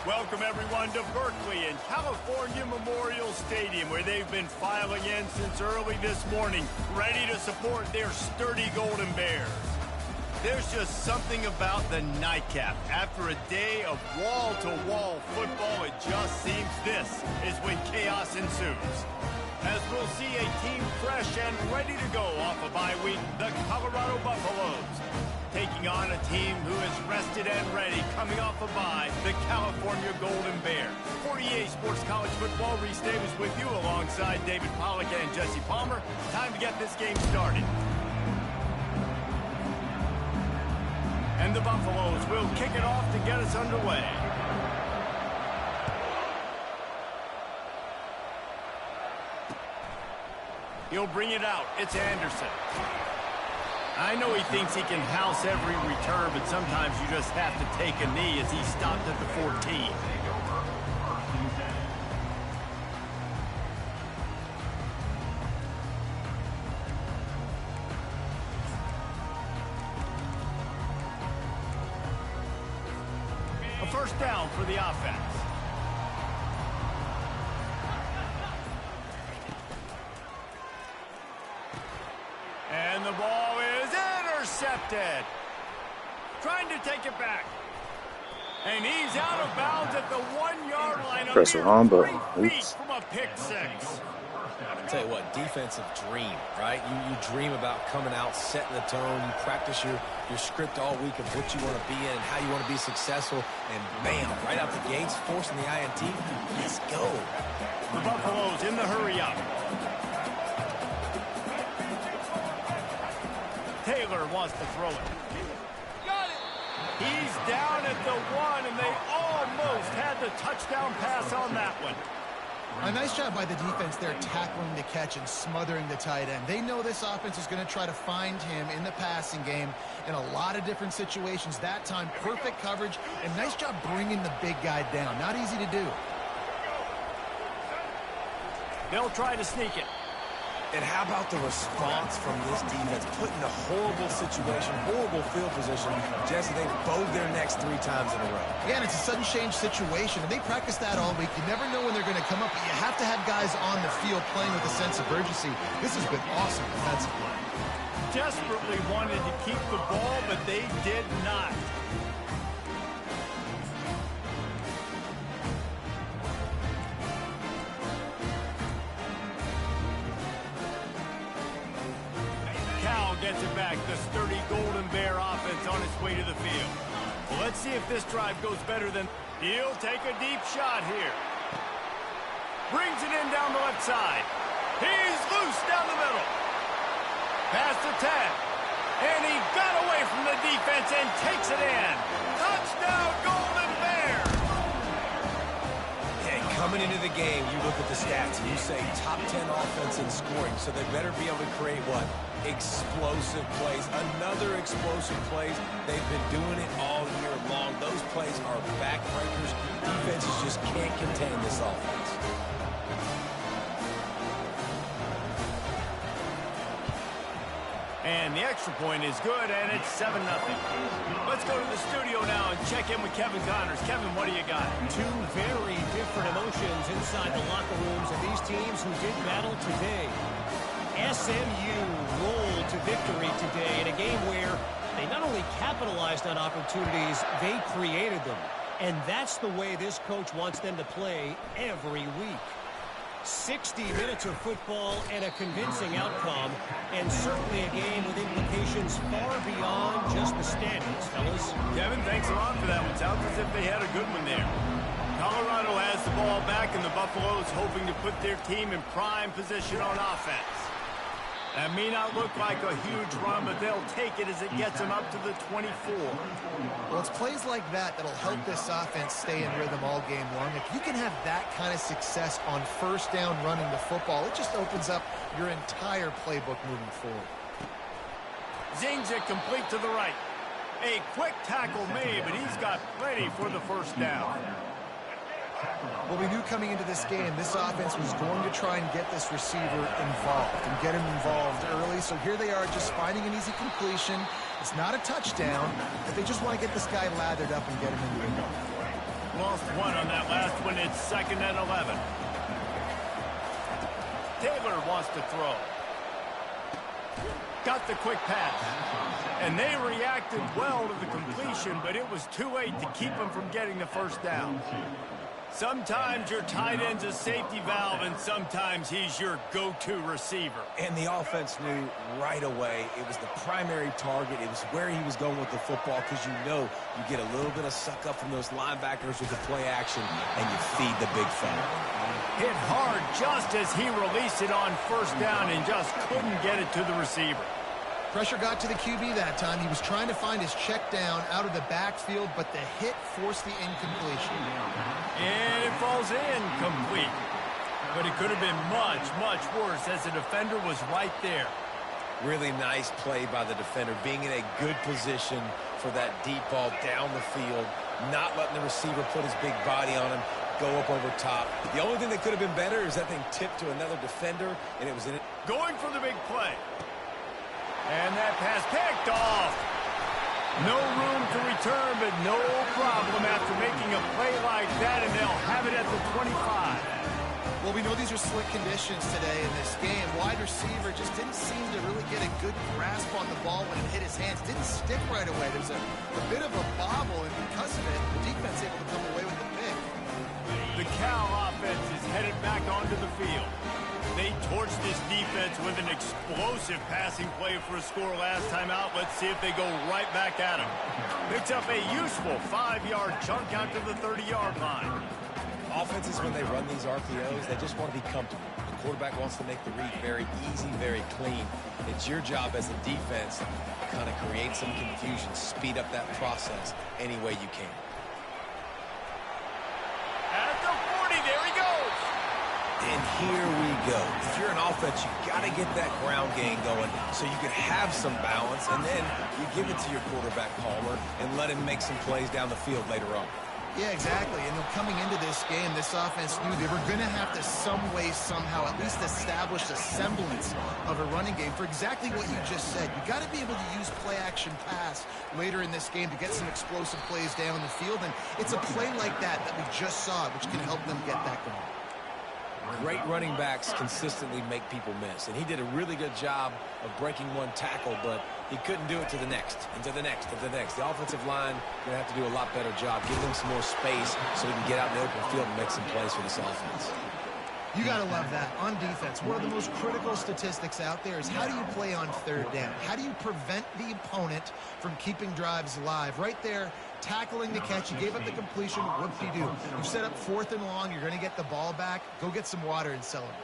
Welcome, everyone, to Berkeley and California Memorial Stadium, where they've been filing in since early this morning, ready to support their sturdy Golden Bears. There's just something about the nightcap. After a day of wall-to-wall football, it just seems this is when chaos ensues. As we'll see a team fresh and ready to go off a bye week, the Colorado Buffaloes, taking on a team who is rested and ready, coming off a bye, the California Golden Bears. 48 Sports College Football, Reese Davis with you alongside David Pollack and Jesse Palmer. Time to get this game started. And the Buffaloes will kick it off to get us underway. He'll bring it out. It's Anderson. I know he thinks he can house every return, but sometimes you just have to take a knee as he stopped at the 14. A first down for the offense. And the ball is intercepted. Trying to take it back. And he's out of bounds at the 1-yard line. Pressure on, but from a pick six. I'll tell you what, defensive dream, right? You dream about coming out, setting the tone. You practice your script all week of what you want to be in, how you want to be successful. And bam, right out the gates, forcing the INT. Let's go. The Buffaloes in the hurry up. Taylor wants to throw it. Got it. He's down at the 1, and they almost had the touchdown pass on that one. A nice job by the defense there, tackling the catch and smothering the tight end. They know this offense is going to try to find him in the passing game in a lot of different situations. That time, perfect coverage, and nice job bringing the big guy down. Not easy to do. They'll try to sneak it. And how about the response from this defense? Put in a horrible situation, horrible field position. Jesse, they bowed their necks 3 times in a row. Yeah, and it's a sudden change situation, and they practice that all week. You never know when they're going to come up, but you have to have guys on the field playing with a sense of urgency. This has been awesome defensively. Desperately wanted to keep the ball, but they did not. Gets it back. The sturdy Golden Bear offense on its way to the field. Well, let's see if this drive goes better than... He'll take a deep shot here. Brings it in down the left side. He's loose down the middle. Past the 10. And he got away from the defense and takes it in. Touchdown, Golden Bear! And coming into the game, you look at the stats and you say top 10 offense in scoring, so they better be able to create what? Explosive plays. Another explosive plays. They've been doing it all year long. Those plays are backbreakers. Defenses just can't contain this offense. And the extra point is good, and it's 7-0. Let's go to the studio now and check in with Kevin Connors. Kevin, what do you got? 2 very different emotions inside the locker rooms of these teams who did battle today. SMU rolled to victory today in a game where they not only capitalized on opportunities, they created them. And that's the way this coach wants them to play every week. 60 minutes of football and a convincing outcome, and certainly a game with implications far beyond just the standings, fellas. Kevin, thanks a lot for that one. Sounds as if they had a good one there. Colorado has the ball back, and the Buffaloes hoping to put their team in prime position on offense. That may not look like a huge run, but they'll take it as it gets them up to the 24. Well, it's plays like that that'll help this offense stay in rhythm all game long. If you can have that kind of success on first down running the football, it just opens up your entire playbook moving forward. Zings it complete to the right. A quick tackle made, but he's got plenty for the first down. Well, we knew coming into this game, this offense was going to try and get this receiver involved and get him involved early. So here they are just finding an easy completion. It's not a touchdown, but they just want to get this guy lathered up and get him into the game. Lost one on that last one. It's 2nd and 11. Taylor wants to throw. Got the quick pass. And they reacted well to the completion, but it was too late to keep them from getting the first down. Sometimes your tight end's a safety valve, and sometimes he's your go-to receiver. And the offense knew right away it was the primary target. It was where he was going with the football, because you know you get a little bit of suck up from those linebackers with the play action, and you feed the big fella. Hit hard just as he released it on first down and just couldn't get it to the receiver. Pressure got to the QB that time. He was trying to find his check down out of the backfield, but the hit forced the incompletion. And it falls incomplete. But it could have been much, much worse as the defender was right there. Really nice play by the defender, being in a good position for that deep ball down the field, not letting the receiver put his big body on him, go up over top. The only thing that could have been better is that thing tipped to another defender, and it was in it. Going for the big play. And that pass picked off. No room to return, but no problem after making a play like that, and they'll have it at the 25. Well, we know these are slick conditions today in this game. Wide receiver just didn't seem to really get a good grasp on the ball when it hit his hands. Didn't stick right away. There's a bit of a bobble, and because of it, the defense able to come away with the pick. The Cal offense is headed back onto the field. They torched this defense with an explosive passing play for a score last time out. Let's see if they go right back at him. Picks up a useful 5-yard chunk out to the 30-yard line. Offenses, when they run these RPOs, they just want to be comfortable. The quarterback wants to make the read very easy, very clean. It's your job as a defense to kind of create some confusion, speed up that process any way you can. At the 40, there he goes. And here we go. If you're an offense, you got to get that ground game going so you can have some balance, and then you give it to your quarterback, Palmer, and let him make some plays down the field later on. Yeah, exactly. And coming into this game, this offense knew they were going to have to some way, somehow, at least establish a semblance of a running game for exactly what you just said. You got to be able to use play-action pass later in this game to get some explosive plays down the field, and it's a play like that we just saw, which can help them get that going. Great running backs consistently make people miss, and he did a really good job of breaking one tackle, but he couldn't do it to the next, and to the next, and to the next. The offensive line going to have to do a lot better job, give them some more space so he can get out in the open field and make some plays for this offense. You got to love that. On defense, one of the most critical statistics out there is how do you play on third down? How do you prevent the opponent from keeping drives alive? Right there, tackling the catch. You gave up the completion. Whoop-de-doo. You set up 4th and long. You're going to get the ball back. Go get some water and celebrate.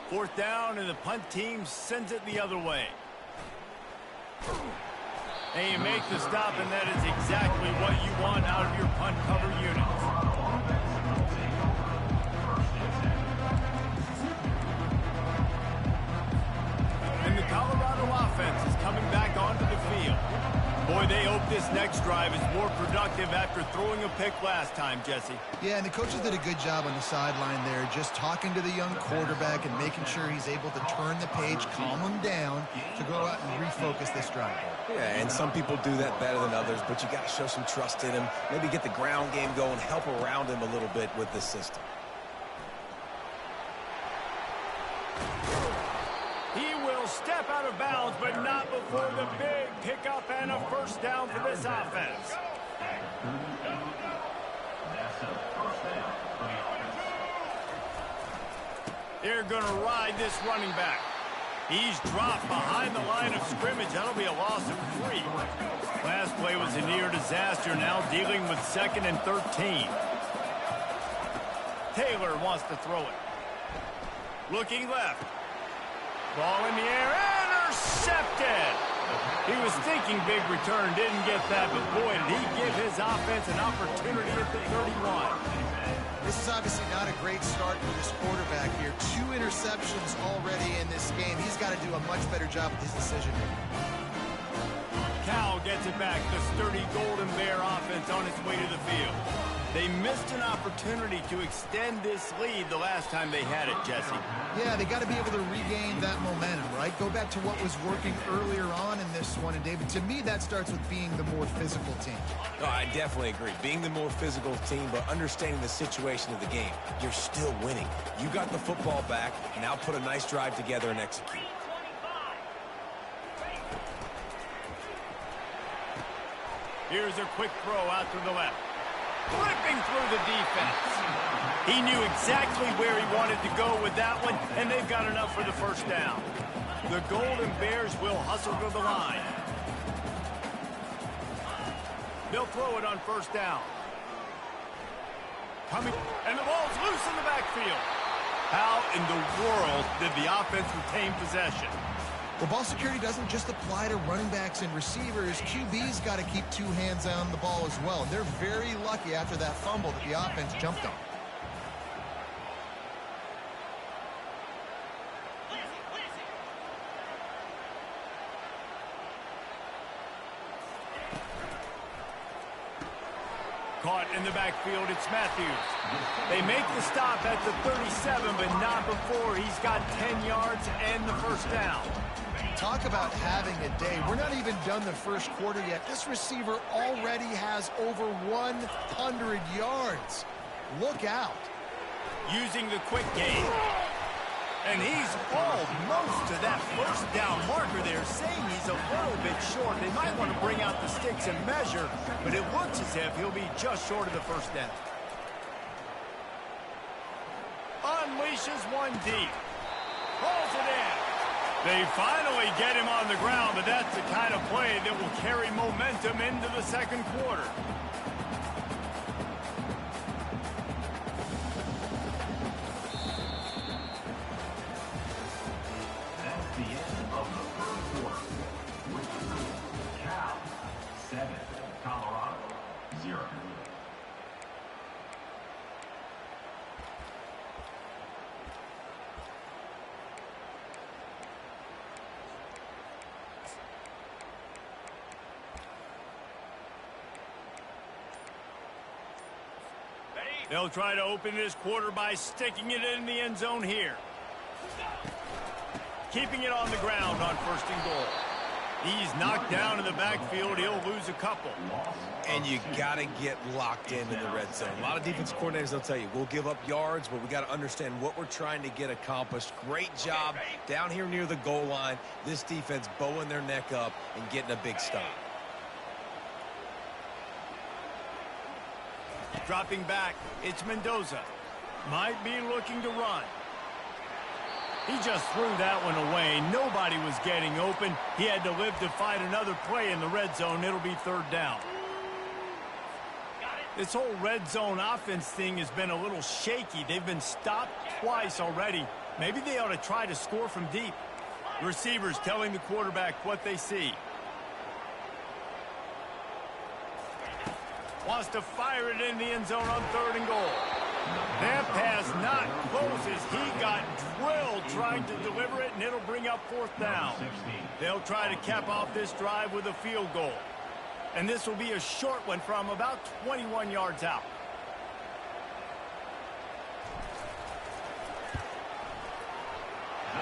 4th down, and the punt team sends it the other way. And you make the stop, and that is exactly what you want out of your punt cover units. And the Colorado offense is coming back onto the field. Boy, they hope this next drive is more productive after throwing a pick last time, Jesse. Yeah, and the coaches did a good job on the sideline there, just talking to the young quarterback and making sure he's able to turn the page, calm him down to go out and refocus this drive. Yeah, and some people do that better than others, but you got to show some trust in him, maybe get the ground game going, help around him a little bit with this system. He will step out of bounds, but not before the big pickup and a first down for this offense. They're going to ride this running back. He's dropped behind the line of scrimmage. That'll be a loss of 3. Last play was a near disaster, now dealing with 2nd and 13. Taylor wants to throw it. Looking left. Ball in the air, intercepted. He was thinking big return, didn't get that, but boy, did he give his offense an opportunity at the 31. This is obviously not a great start for this quarterback here. 2 interceptions already in this game. He's got to do a much better job with his decision making. Cal gets it back. The sturdy Golden Bear offense on its way to the field. They missed an opportunity to extend this lead the last time they had it, Jesse. Yeah, they got to be able to regain that momentum, right? Go back to what was working earlier on in this one. And, David, to me, that starts with being the more physical team. Oh, I definitely agree. Being the more physical team, but understanding the situation of the game. You're still winning. You got the football back. Now put a nice drive together and execute. Here's a quick throw out to the left. Ripping through the defense. He knew exactly where he wanted to go with that one, and they've got enough for the first down. The Golden Bears will hustle to the line. They'll throw it on first down. Coming, and the ball's loose in the backfield. How in the world did the offense retain possession? Well, ball security doesn't just apply to running backs and receivers. QB's got to keep two hands on the ball as well. They're very lucky after that fumble that the offense jumped on. Caught in the backfield, it's Matthews. They make the stop at the 37, but not before he's got 10 yards and the first down. Talk about having a day. We're not even done the first quarter yet. This receiver already has over 100 yards. Look out. Using the quick game. And he's almost to that first down marker there, saying he's a little bit short. They might want to bring out the sticks and measure, but it looks as if he'll be just short of the first down. Unleashes one deep. Pulls it in. They finally get him on the ground, but that's the kind of play that will carry momentum into the second quarter. That's the end of the first quarter. Cal 7, Colorado 0. They'll try to open this quarter by sticking it in the end zone here. Keeping it on the ground on first and goal. He's knocked down in the backfield. He'll lose a couple. And you got to get locked in the red zone. A lot of defensive coordinators, they'll tell you, we'll give up yards, but we got to understand what we're trying to get accomplished. Great job down here near the goal line. This defense bowing their neck up and getting a big stop. Dropping back, it's Mendoza. Might be looking to run. He just threw that one away. Nobody was getting open. He had to live to fight another play in the red zone. It'll be third down. This whole red zone offense thing has been a little shaky. They've been stopped twice already. Maybe they ought to try to score from deep. Receivers telling the quarterback what they see. Wants to fire it in the end zone on third and goal. That pass not close as he got drilled trying to deliver it, and it'll bring up fourth down. They'll try to cap off this drive with a field goal. And this will be a short one from about 21 yards out.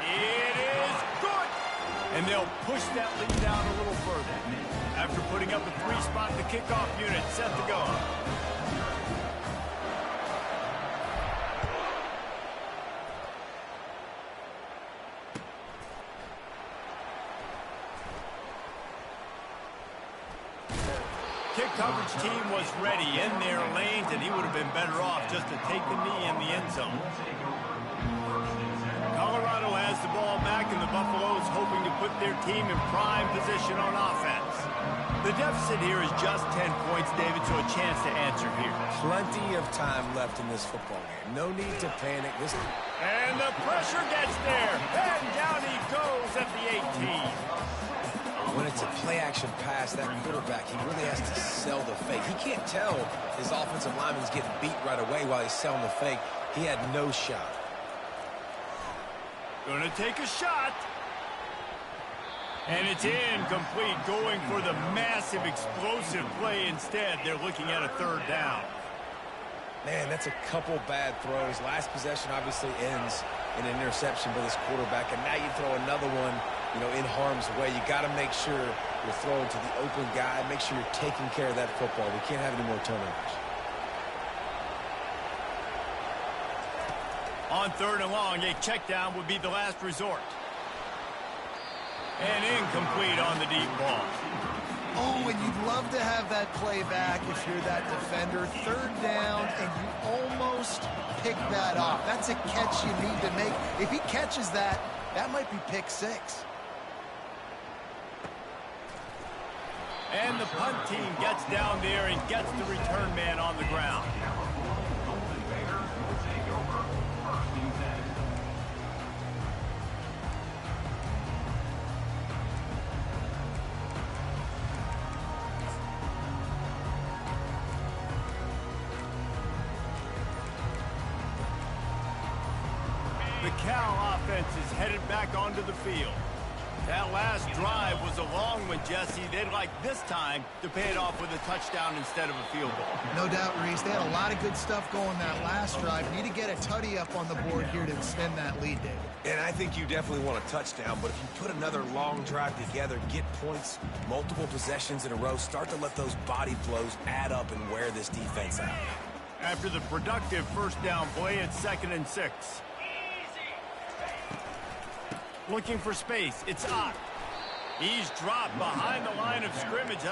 It is good! And they'll push that lead down a little further. After putting up a 3-spot, the kickoff unit set to go. Kick coverage team was ready in their lanes, and he would have been better off just to take the knee in the end zone. Colorado has the ball back, and the Buffaloes hoping to put their team in prime position on offense. The deficit here is just 10 points, David, so a chance to answer here. Plenty of time left in this football game. No need to panic. And the pressure gets there, and down he goes at the 18. When it's a play-action pass, that quarterback, he really has to sell the fake. He can't tell his offensive lineman's getting beat right away while he's selling the fake. He had no shot. Gonna take a shot. And it's incomplete, going for the massive explosive play instead. They're looking at a third down. Man, that's a couple bad throws. Last possession obviously ends in an interception by this quarterback, and now you throw another one, in harm's way. You got to make sure you're throwing to the open guy. Make sure you're taking care of that football. We can't have any more turnovers. On third and long, a check down would be the last resort. And incomplete on the deep ball. Oh, and you'd love to have that play back if you're that defender. Third down, and you almost pick that off. That's a catch you need to make. If he catches that, that might be pick six. And the punt team gets down there and gets the return man on the ground. The Cal offense is headed back onto the field. That last drive was a long one, Jesse. They'd like this time to pay it off with a touchdown instead of a field goal. No doubt, Reese. They had a lot of good stuff going that last drive. Need to get a tutty up on the board here to extend that lead, David. And I think you definitely want a touchdown, but if you put another long drive together, get points, multiple possessions in a row, start to let those body flows add up and wear this defense out. After the productive first down play, it's 2nd and 6. Looking for space. It's Ott. He's dropped behind the line of scrimmage.